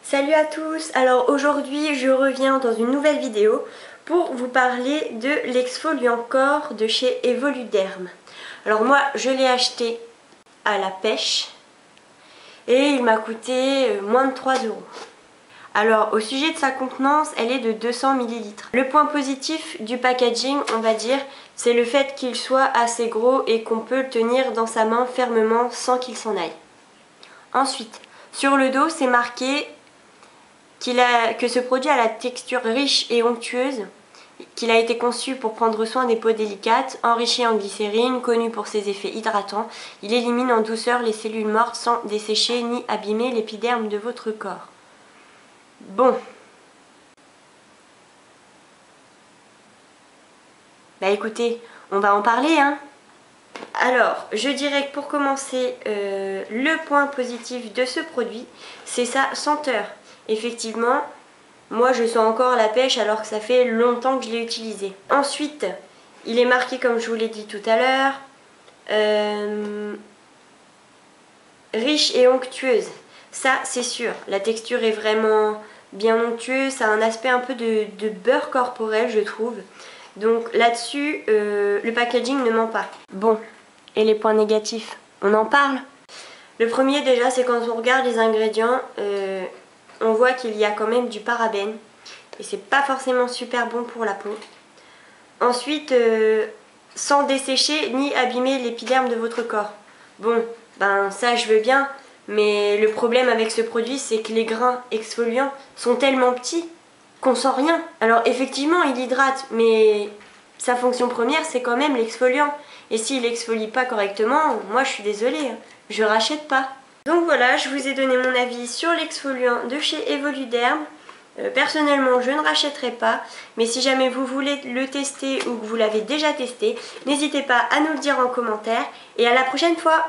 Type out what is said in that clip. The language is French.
Salut à tous, alors aujourd'hui je reviens dans une nouvelle vidéo pour vous parler de l'exfoliant corps de chez Evoluderm. Alors moi je l'ai acheté à la pêche et il m'a coûté moins de 3 €. Alors au sujet de sa contenance, elle est de 200 ml. Le point positif du packaging, on va dire, c'est le fait qu'il soit assez gros et qu'on peut le tenir dans sa main fermement sans qu'il s'en aille. Ensuite, sur le dos c'est marqué que ce produit a la texture riche et onctueuse, qu'il a été conçu pour prendre soin des peaux délicates, enrichi en glycérine, connu pour ses effets hydratants. Il élimine en douceur les cellules mortes sans dessécher ni abîmer l'épiderme de votre corps. Bon. Bah écoutez, on va en parler hein. Alors, je dirais que pour commencer, le point positif de ce produit, c'est sa senteur. Effectivement, moi je sens encore la pêche alors que ça fait longtemps que je l'ai utilisé. Ensuite, il est marqué comme je vous l'ai dit tout à l'heure, riche et onctueuse. Ça c'est sûr, la texture est vraiment bien onctueuse, ça a un aspect un peu de beurre corporel je trouve. Donc là-dessus, le packaging ne ment pas. Bon, et les points négatifs, on en parle. Le premier déjà, c'est quand on regarde les ingrédients, on voit qu'il y a quand même du parabène. Et c'est pas forcément super bon pour la peau. Ensuite, sans dessécher ni abîmer l'épiderme de votre corps. Bon, ben ça je veux bien, mais le problème avec ce produit, c'est que les grains exfoliants sont tellement petits qu'on sent rien. Alors effectivement il hydrate, mais sa fonction première c'est quand même l'exfoliant. Et s'il exfolie pas correctement, moi je suis désolée, je rachète pas. Donc voilà, je vous ai donné mon avis sur l'exfoliant de chez Evoluderm. Personnellement je ne rachèterai pas, mais si jamais vous voulez le tester ou que vous l'avez déjà testé, n'hésitez pas à nous le dire en commentaire et à la prochaine fois.